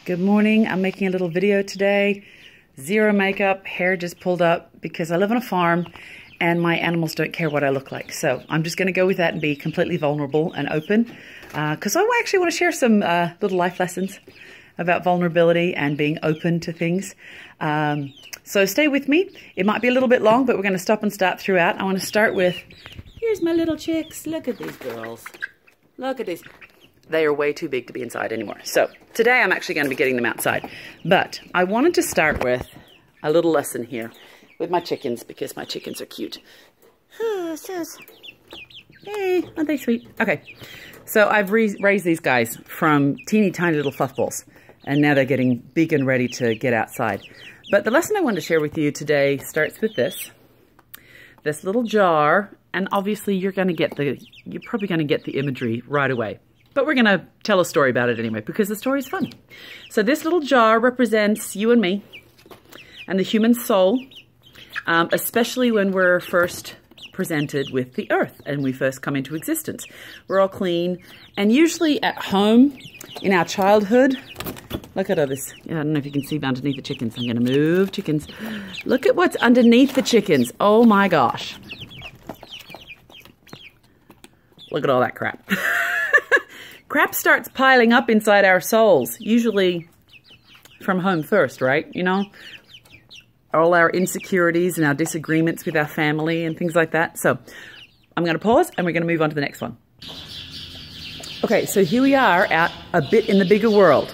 Good morning. I'm making a little video today. Zero makeup, hair just pulled up because I live on a farm and my animals don't care what I look like. So I'm just going to go with that and be completely vulnerable and open because I actually want to share some little life lessons about vulnerability and being open to things. So stay with me. It might be a little bit long, but we're going to stop and start throughout. I want to start with, here's my little chicks. Look at these girls. Look at these. They are way too big to be inside anymore. So today I'm actually going to be getting them outside. But I wanted to start with a little lesson here with my chickens because my chickens are cute. Oh, sis. Hey, aren't they sweet? Okay, so I've raised these guys from teeny tiny little fluff balls. And now they're getting big and ready to get outside. But the lesson I wanted to share with you today starts with this little jar. And obviously you're probably going to get the imagery right away. But we're going to tell a story about it anyway, because the story is fun. So this little jar represents you and me and the human soul, especially when we're first presented with the earth and we first come into existence. We're all clean. And usually at home, in our childhood, look at all this. I don't know if you can see underneath the chickens. I'm going to move chickens. Look at what's underneath the chickens. Oh my gosh. Look at all that crap. Crap starts piling up inside our souls, usually from home first, right? You know, all our insecurities and our disagreements with our family and things like that. So I'm going to pause and we're going to move on to the next one. Okay, so here we are out a bit in the bigger world.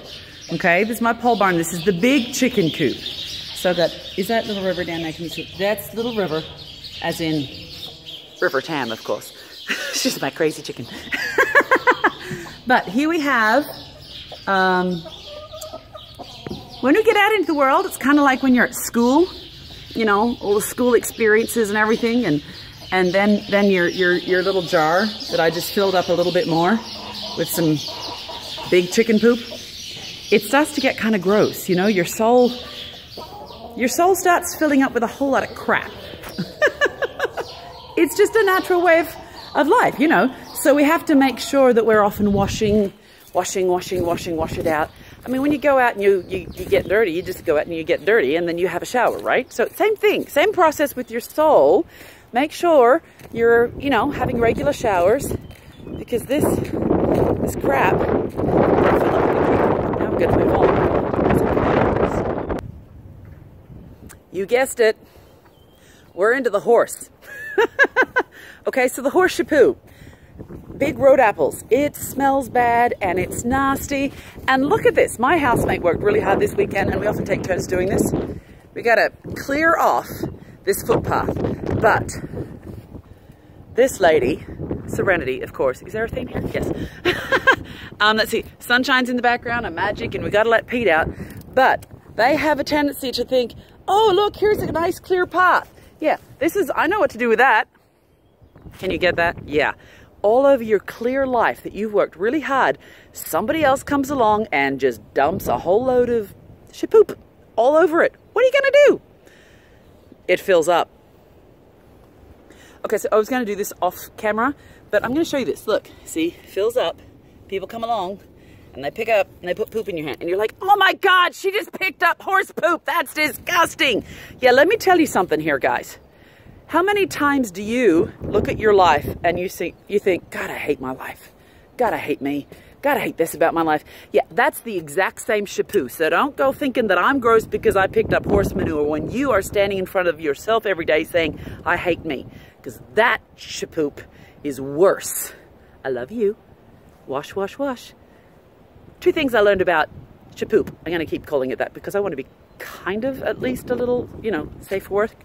Okay, this is my pole barn. This is the big chicken coop. So is that Little River down there? Can you see? That's Little River, as in River Tam, of course. She's my crazy chicken. But here we have, when we get out into the world, it's kind of like when you're at school, you know, all the school experiences and everything, and then your little jar that I just filled up a little bit more with some big chicken poop. It starts to get kind of gross, you know, your soul starts filling up with a whole lot of crap. It's just a natural way of life, you know. So we have to make sure that we're often wash it out. I mean, when you go out and you get dirty, you just go out and you get dirty and then you have a shower, right? So same thing, same process with your soul. Make sure you're, you know, having regular showers because this crap, now I'm going to move on. You guessed it. We're into the horse. Okay, so the horse shi-poop. Big road apples. It smells bad and it's nasty. And look at this. My housemate worked really hard this weekend and we often take turns doing this. We got to clear off this footpath. But this lady, Serenity, of course. Is there a theme here? Yes. Let's see. Sunshine's in the background and magic and we got to let Pete out. But they have a tendency to think, oh, look, here's a nice clear path. Yeah, I know what to do with that. Can you get that? Yeah. All over your clear life that you've worked really hard, somebody else comes along and just dumps a whole load of shi-poop all over it. What are you going to do? It fills up. Okay, so I was going to do this off camera, but I'm going to show you this. Look, see, fills up. People come along and they pick up and they put poop in your hand. And you're like, oh my God, she just picked up horse poop. That's disgusting. Yeah, let me tell you something here, guys. How many times do you look at your life and you think, God, I hate my life. God, I hate me. God, I hate this about my life. Yeah, that's the exact same shi-poop. So don't go thinking that I'm gross because I picked up horse manure when you are standing in front of yourself every day saying, I hate me. Because that shi-poop is worse. I love you. Wash, wash, wash. 2 things I learned about shi-poop. I'm going to keep calling it that because I want to be kind of at least a little, you know, safe for work.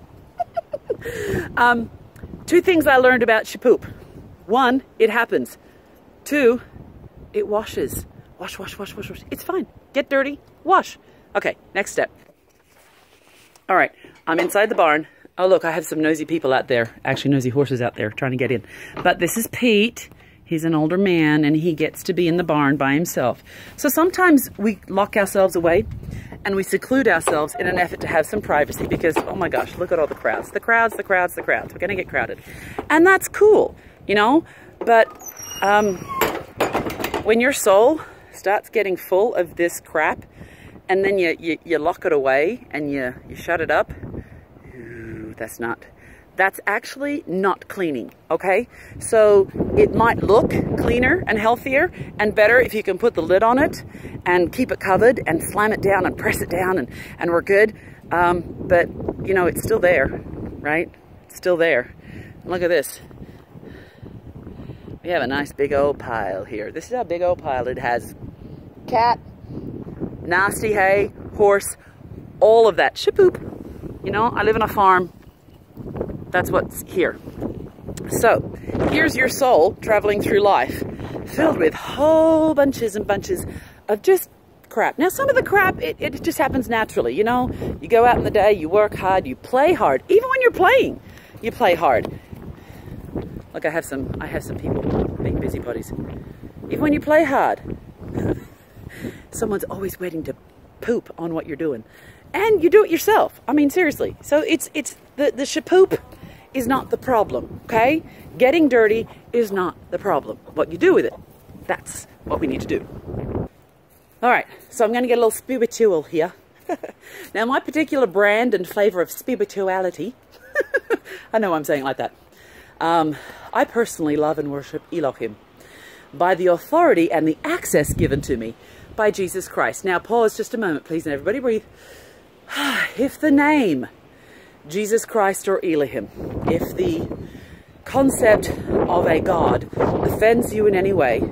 2 things I learned about shi-poop. 1, it happens. 2, it washes. Wash, wash, wash, wash, wash. It's fine. Get dirty, wash. Okay, next step. All right, I'm inside the barn. Oh, look, I have some nosy people out there. Actually, nosy horses out there trying to get in. But this is Pete. He's an older man, and he gets to be in the barn by himself. So sometimes we lock ourselves away, and we seclude ourselves in an effort to have some privacy because, oh my gosh, look at all the crowds. The crowds, the crowds, the crowds. We're going to get crowded. And that's cool, you know? But when your soul starts getting full of this crap, and then you lock it away and you shut it up. Ooh, that's actually not cleaning, okay? So it might look cleaner and healthier and better if you can put the lid on it and keep it covered and slam it down and press it down and we're good. But, you know, it's still there, right? It's still there. Look at this. We have a nice big old pile here. This is a big old pile. It has cat, nasty hay, horse, all of that. Shi-poop. You know, I live on a farm. That's what's here. So, here's your soul traveling through life, filled with whole bunches and bunches of just crap. Now, some of the crap, it just happens naturally, you know? You go out in the day, you work hard, you play hard. Even when you're playing, you play hard. Look, I have some people being busybodies. Even when you play hard, someone's always waiting to poop on what you're doing. And you do it yourself. I mean, seriously. So it's the shi-poop is not the problem, okay? Getting dirty is not the problem. What you do with it, that's what we need to do. All right, so I'm going to get a little spiritual here. Now, my particular brand and flavor of spirituality, I know I'm saying it like that. I personally love and worship Elohim by the authority and the access given to me by Jesus Christ. Now, pause just a moment, please, and everybody breathe. If the name Jesus Christ or Elohim, if the concept of a God offends you in any way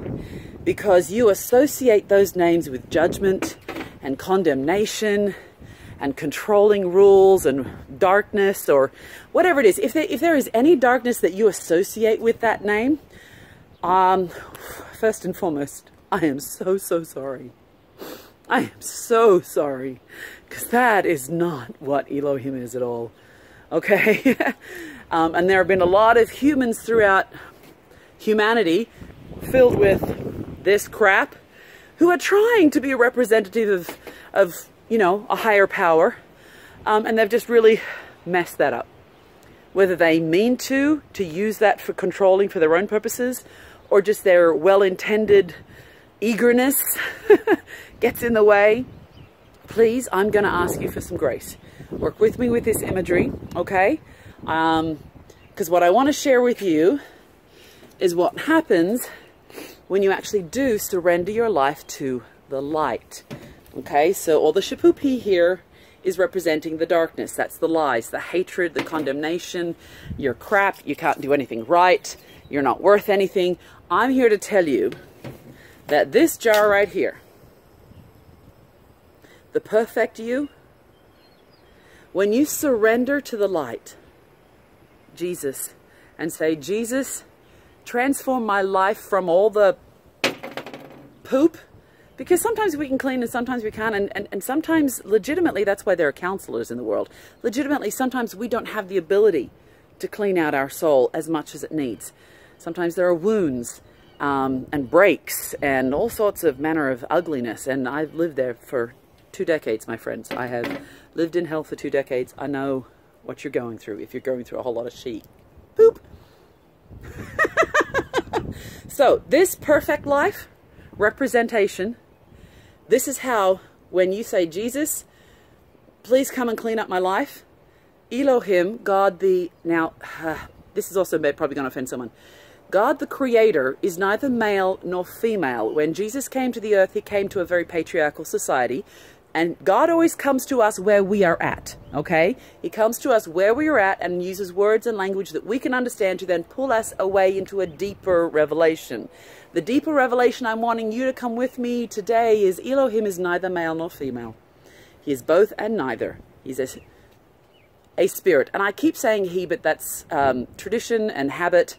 because you associate those names with judgment and condemnation and controlling rules and darkness or whatever it is, if there is any darkness that you associate with that name, first and foremost, I am so sorry. I am so sorry, because that is not what Elohim is at all, okay? And there have been a lot of humans throughout humanity filled with this crap who are trying to be a representative of you know, a higher power, and they've just really messed that up. Whether they mean to use that for controlling for their own purposes, or just their well-intended eagerness gets in the way, please, I'm going to ask you for some grace. Work with me with this imagery, okay? Because what I want to share with you is what happens when you actually do surrender your life to the light. Okay, so all the shi-poop here is representing the darkness. That's the lies, the hatred, the condemnation. You're crap, you can't do anything right, you're not worth anything. I'm here to tell you that this jar right here, the perfect you, when you surrender to the light, Jesus, and say, Jesus, transform my life from all the poop, because sometimes we can clean and sometimes we can't, and sometimes legitimately, that's why there are counselors in the world. Legitimately, sometimes we don't have the ability to clean out our soul as much as it needs. Sometimes there are wounds and breaks and all sorts of manner of ugliness, and I've lived there for 2 decades, my friends. I have lived in hell for 2 decades. I know what you're going through if you're going through a whole lot of shi-poop. So this perfect life representation, this is how, when you say, Jesus, please come and clean up my life, Elohim, God the, now, this is also probably going to offend someone. God the Creator is neither male nor female. When Jesus came to the earth, he came to a very patriarchal society. And God always comes to us where we are at, okay? He comes to us where we are at and uses words and language that we can understand to then pull us away into a deeper revelation. The deeper revelation I'm wanting you to come with me today is Elohim is neither male nor female. He is both and neither. He's a spirit. And I keep saying he, but that's tradition and habit.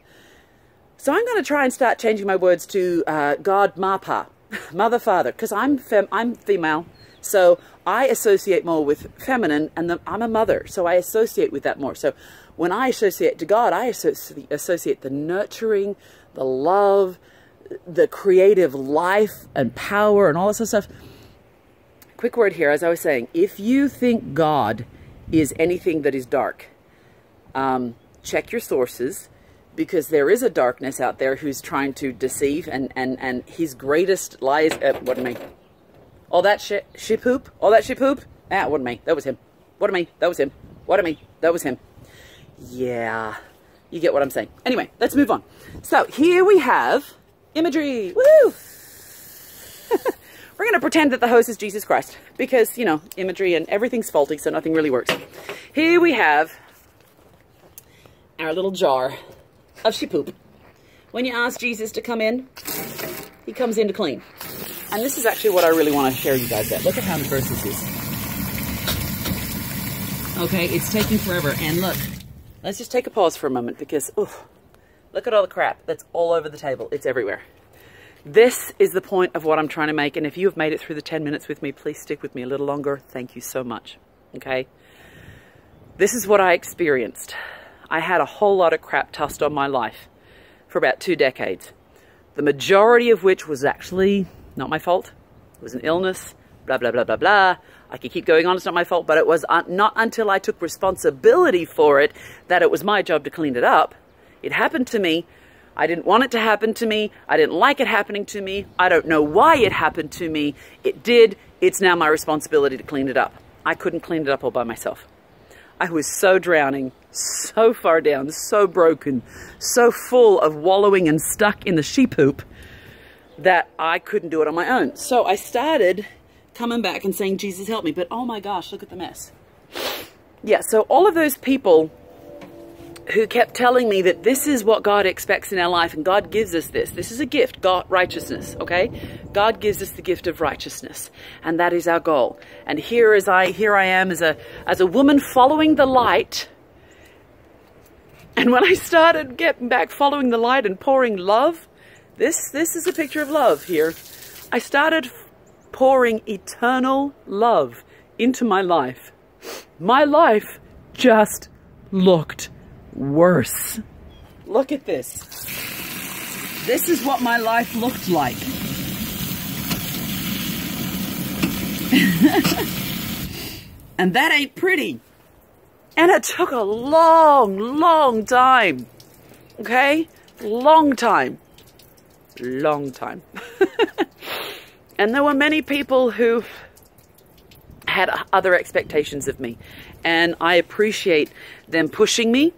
So I'm going to try and start changing my words to God Mapa, Mother, Father, because I'm female. So I associate more with feminine, and I'm a mother, so I associate with that more. So when I associate to God, I associate the nurturing, the love, the creative life and power and all this sort of stuff. Quick word here, as I was saying, if you think God is anything that is dark, check your sources, because there is a darkness out there who's trying to deceive, and his greatest lies, All that shi-poop, all that shi-poop. Ah, wasn't me. That was him. Wasn't me. That was him. Wasn't me. That was him. Yeah, you get what I'm saying. Anyway, let's move on. So here we have imagery. Woo! We're going to pretend that the hose is Jesus Christ because, you know, imagery and everything's faulty, so nothing really works. Here we have our little jar of shi-poop. When you ask Jesus to come in, he comes in to clean. And this is actually what I really want to share you guys at. Look at how diverse this is. Okay, it's taking forever. And look, let's just take a pause for a moment because, oof, look at all the crap that's all over the table. It's everywhere. This is the point of what I'm trying to make. And if you have made it through the 10 minutes with me, please stick with me a little longer. Thank you so much. Okay? This is what I experienced. I had a whole lot of crap tossed on my life for about 2 decades. The majority of which was actually not my fault. It was an illness, blah, blah, blah, blah, blah. I could keep going on, it's not my fault, but it was not until I took responsibility for it that it was my job to clean it up. It happened to me. I didn't want it to happen to me. I didn't like it happening to me. I don't know why it happened to me. It did. It's now my responsibility to clean it up. I couldn't clean it up all by myself. I was so drowning, so far down, so broken, so full of wallowing and stuck in the shi-poop that I couldn't do it on my own. So I started coming back and saying, Jesus, help me. But oh my gosh, look at the mess. Yeah, so all of those people who kept telling me that this is what God expects in our life and God gives us this. This is a gift, God, righteousness, okay? God gives us the gift of righteousness and that is our goal. And here I am as a woman following the light. And when I started getting back following the light and pouring love, this is a picture of love here. I started pouring eternal love into my life. My life just looked worse. Look at this. This is what my life looked like. And that ain't pretty. And it took a long, long time. Okay? Long time. Long time. And there were many people who had other expectations of me. And I appreciate them pushing me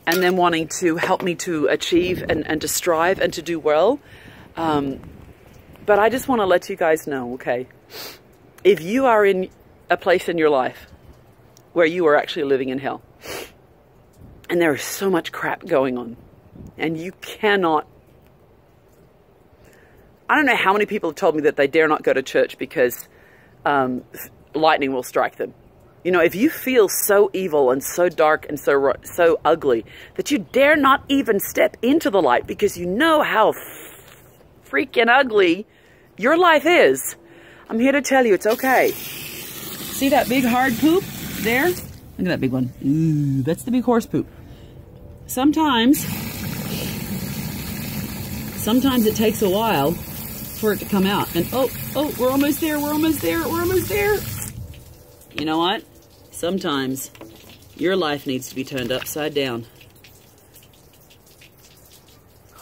and them wanting to help me to achieve and to strive and to do well. But I just want to let you guys know, okay, if you are in a place in your life where you are actually living in hell and there is so much crap going on and you cannot, I don't know how many people have told me that they dare not go to church because lightning will strike them. You know, if you feel so evil and so dark and so ugly that you dare not even step into the light because you know how freaking ugly your life is, I'm here to tell you it's okay. See that big hard poop there? Look at that big one. Ooh, that's the big horse poop. Sometimes it takes a while for it to come out. And oh, we're almost there, we're almost there, we're almost there. You know what? Sometimes your life needs to be turned upside down.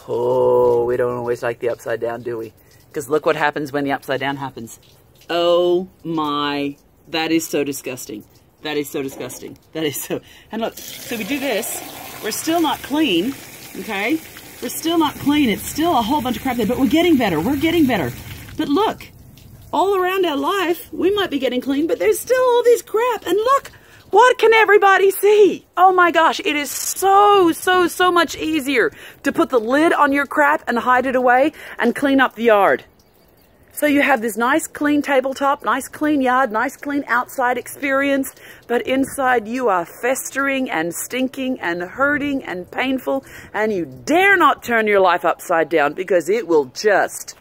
Oh, we don't always like the upside down, do we? Because look what happens when the upside down happens. Oh my, that is so disgusting. That is so disgusting. That is so, and look, so we do this. We're still not clean, okay? We're still not clean. It's still a whole bunch of crap there, but we're getting better. We're getting better. But look, all around our life, we might be getting clean, but there's still all this crap. And look, what can everybody see? Oh my gosh, it is so much easier to put the lid on your crap and hide it away and clean up the yard. So you have this nice clean tabletop, nice clean yard, nice clean outside experience, but inside you are festering and stinking and hurting and painful, and you dare not turn your life upside down because it will just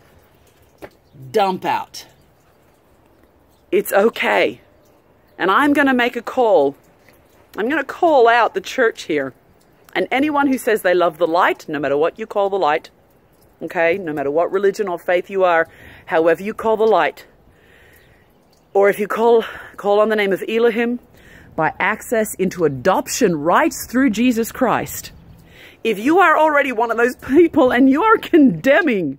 dump out. It's okay. And I'm going to make a call. I'm going to call out the church here. And anyone who says they love the light, no matter what you call the light, okay, no matter what religion or faith you are, however you call the light, or if you call on the name of Elohim, by access into adoption rights through Jesus Christ, if you are already one of those people and you are condemning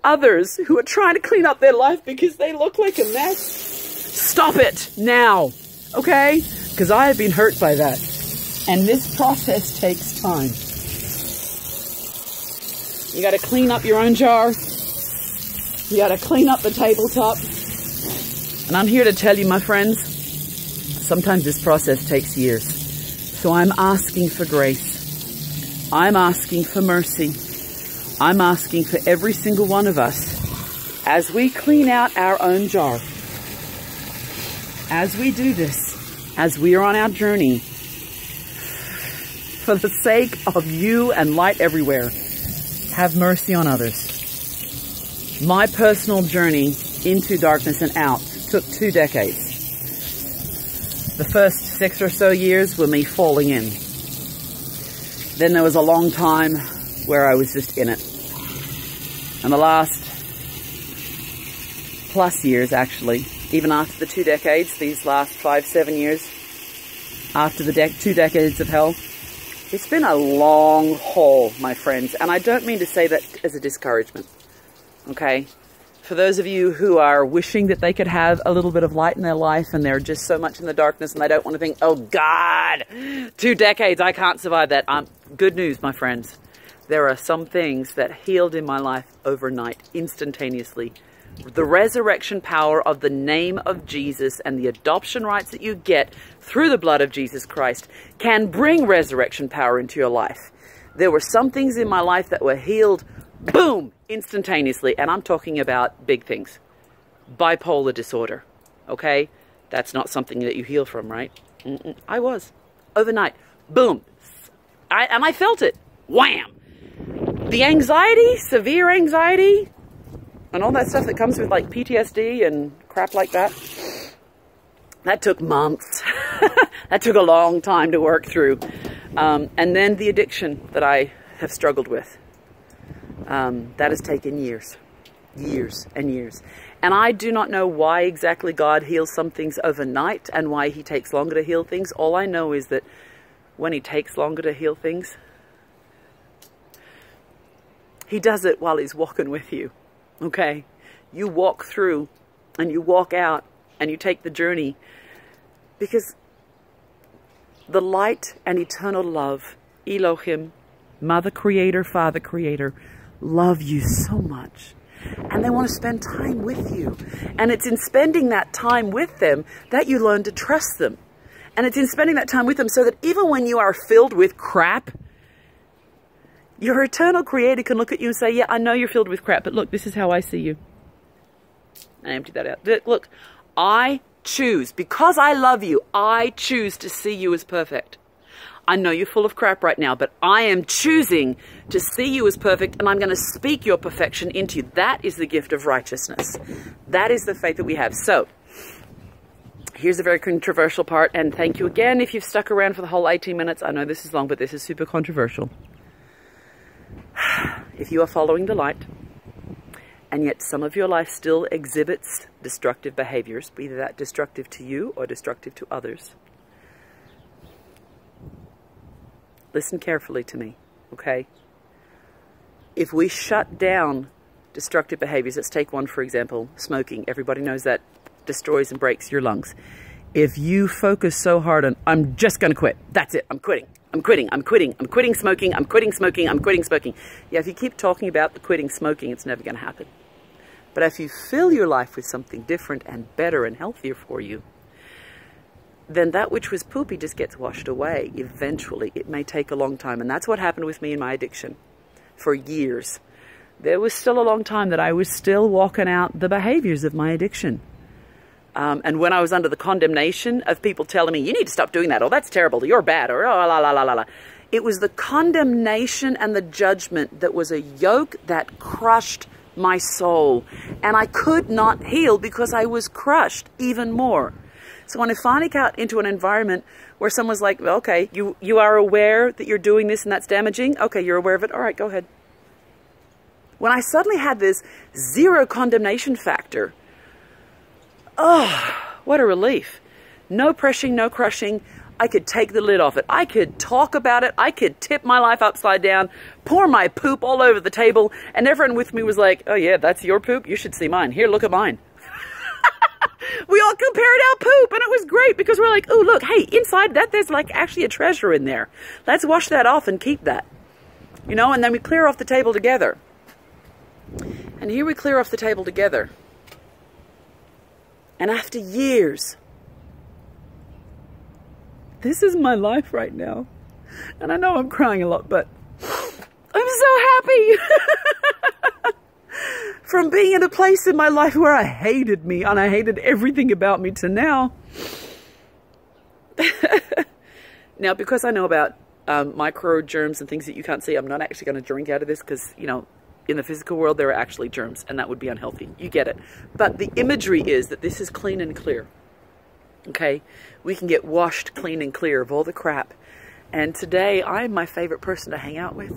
others who are trying to clean up their life because they look like a mess, stop it now, okay? Because I have been hurt by that. And this process takes time. You got to clean up your own jar. You got to clean up the tabletop. And I'm here to tell you, my friends, sometimes this process takes years. So I'm asking for grace. I'm asking for mercy. I'm asking for every single one of us as we clean out our own jar. As we do this, as we are on our journey, for the sake of you and light everywhere, have mercy on others. My personal journey into darkness and out took 2 decades. The first 6 or so years were me falling in. Then there was a long time where I was just in it. And the last plus years, actually, even after the 2 decades, these last 5-7 years, after the 2 decades of hell, it's been a long haul, my friends. And I don't mean to say that as a discouragement, okay? For those of you who are wishing that they could have a little bit of light in their life and they're just so much in the darkness and they don't want to think, oh God, 2 decades, I can't survive that. Good news, my friends. There are some things that healed in my life overnight, instantaneously. The resurrection power of the name of Jesus and the adoption rights that you get through the blood of Jesus Christ can bring resurrection power into your life. There were some things in my life that were healed, boom, instantaneously. And I'm talking about big things. Bipolar disorder, okay? That's not something that you heal from, right? I was. Overnight, boom. And I felt it. Wham! The anxiety, severe anxiety, and all that stuff that comes with like PTSD and crap like that, that took months. That took a long time to work through. And then the addiction that I have struggled with, that has taken years. Years and years. And I do not know why exactly God heals some things overnight and why he takes longer to heal things. All I know is that when he takes longer to heal things, he does it while he's walking with you, okay? You walk through and you walk out and you take the journey because the light and eternal love, Elohim, Mother Creator, Father Creator, love you so much. And they want to spend time with you. And it's in spending that time with them that you learn to trust them. And it's in spending that time with them so that even when you are filled with crap, your eternal creator can look at you and say, yeah, I know you're filled with crap, but look, this is how I see you. I emptied that out. Look, I choose, because I love you, I choose to see you as perfect. I know you're full of crap right now, but I am choosing to see you as perfect, and I'm going to speak your perfection into you. That is the gift of righteousness. That is the faith that we have. So, here's a very controversial part, and thank you again if you've stuck around for the whole 18 minutes. I know this is long, but this is super controversial. If you are following the light, and yet some of your life still exhibits destructive behaviors, be that destructive to you or destructive to others, listen carefully to me, okay? If we shut down destructive behaviors, let's take one for example, smoking. Everybody knows that destroys and breaks your lungs. If you focus so hard on, I'm just going to quit, that's it, I'm quitting. I'm quitting, I'm quitting, I'm quitting smoking, I'm quitting smoking, I'm quitting smoking. Yeah, if you keep talking about the quitting smoking, it's never going to happen. But if you fill your life with something different and better and healthier for you, then that which was poopy just gets washed away eventually. It may take a long time. And that's what happened with me in my addiction for years. There was still a long time that I was still walking out the behaviors of my addiction. And when I was under the condemnation of people telling me, you need to stop doing that, or that's terrible, you're bad, or oh, la, la, la, la, la. It was the condemnation and the judgment that was a yoke that crushed my soul. And I could not heal because I was crushed even more. So when I finally got into an environment where someone's like, well, okay, you are aware that you're doing this and that's damaging? Okay, you're aware of it. All right, go ahead. When I suddenly had this zero condemnation factor, oh, what a relief. No pressing, no crushing. I could take the lid off it. I could talk about it. I could tip my life upside down, pour my poop all over the table, and everyone with me was like, oh yeah, that's your poop? You should see mine. Here, look at mine. We all compared our poop, and it was great because we're like, oh, look, hey, inside that, there's like actually a treasure in there. Let's wash that off and keep that. You know, and then we clear off the table together. And here we clear off the table together. And after years, this is my life right now. And I know I'm crying a lot, but I'm so happy. From being in a place in my life where I hated me and I hated everything about me to now. Now, because I know about micro germs and things that you can't see, I'm not actually going to drink out of this because, you know, in the physical world, there are actually germs and that would be unhealthy. You get it. But the imagery is that this is clean and clear. Okay? We can get washed clean and clear of all the crap. And today, I'm my favorite person to hang out with.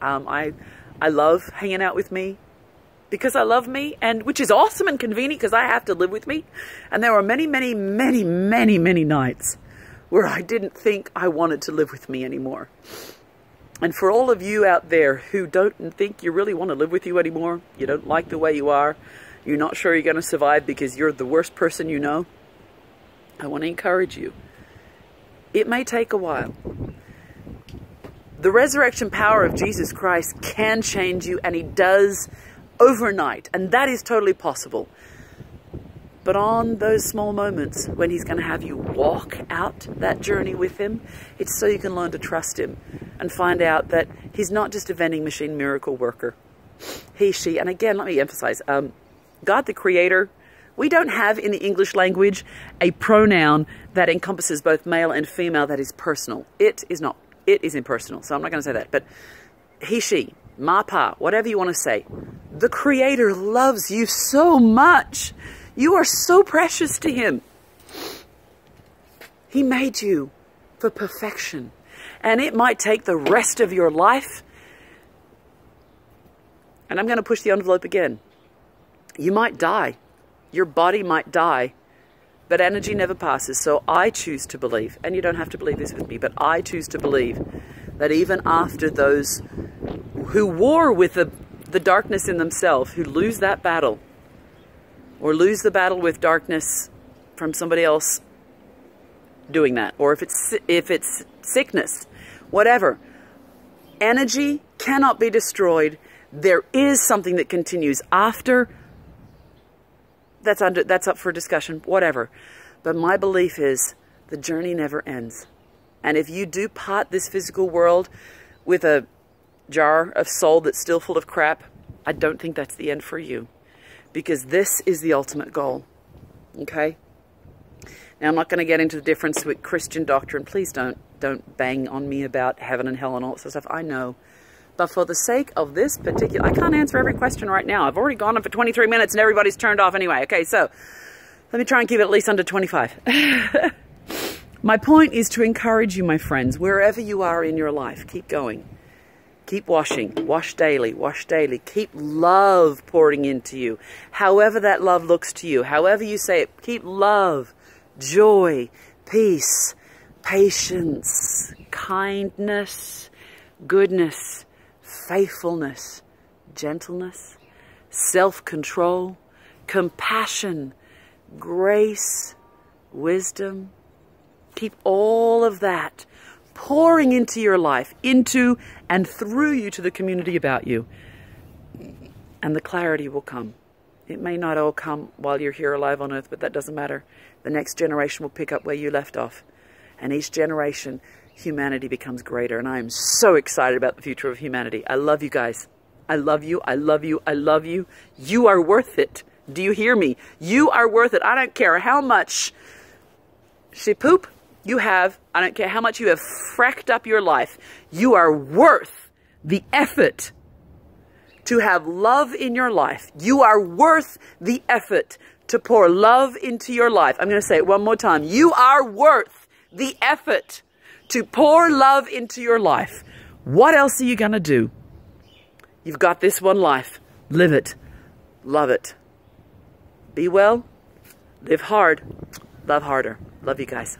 I love hanging out with me because I love me, and which is awesome and convenient because I have to live with me. And there were many, many, many, many, many nights where I didn't think I wanted to live with me anymore. And for all of you out there who don't think you really want to live with you anymore, you don't like the way you are, you're not sure you're going to survive because you're the worst person you know, I want to encourage you. It may take a while. The resurrection power of Jesus Christ can change you, and He does overnight, and that is totally possible. But on those small moments when He's going to have you walk out that journey with Him, it's so you can learn to trust Him and find out that He's not just a vending machine miracle worker. He, she, and again, let me emphasize, God the Creator, we don't have in the English language a pronoun that encompasses both male and female that is personal. It is not. It is impersonal, so I'm not going to say that. But he, she, ma, pa, whatever you want to say, the Creator loves you so much. You are so precious to Him. He made you for perfection. And it might take the rest of your life. And I'm going to push the envelope again. You might die. Your body might die. But energy never passes. So I choose to believe, and you don't have to believe this with me, but I choose to believe that even after those who war with the darkness in themselves, who lose that battle, or lose the battle with darkness from somebody else doing that, or if it's sickness, whatever, energy cannot be destroyed. There is something that continues after. That's up for discussion, whatever. But my belief is the journey never ends. And if you do pot this physical world with a jar of soul that's still full of crap, I don't think that's the end for you. Because this is the ultimate goal. Okay? Now, I'm not going to get into the difference with Christian doctrine. Please don't bang on me about heaven and hell and all that sort of stuff. I know. But for the sake of this particular... I can't answer every question right now. I've already gone on for 23 minutes and everybody's turned off anyway. Okay, so let me try and keep it at least under 25. My point is to encourage you, my friends, wherever you are in your life, keep going. Keep washing. Wash daily. Wash daily. Keep love pouring into you. However that love looks to you. However you say it. Keep love, joy, peace, patience, kindness, goodness, faithfulness, gentleness, self-control, compassion, grace, wisdom. Keep all of that pouring into your life, into and through you to the community about you. And the clarity will come. It may not all come while you're here alive on earth, but that doesn't matter. The next generation will pick up where you left off. And each generation, humanity becomes greater. And I am so excited about the future of humanity. I love you guys. I love you. I love you. I love you. You are worth it. Do you hear me? You are worth it. I don't care how much shi-poop you have. I don't care how much you have fracked up your life. You are worth the effort to have love in your life. You are worth the effort to pour love into your life. I'm going to say it one more time. You are worth the effort to pour love into your life. What else are you going to do? You've got this one life. Live it. Love it. Be well. Live hard. Love harder. Love you guys.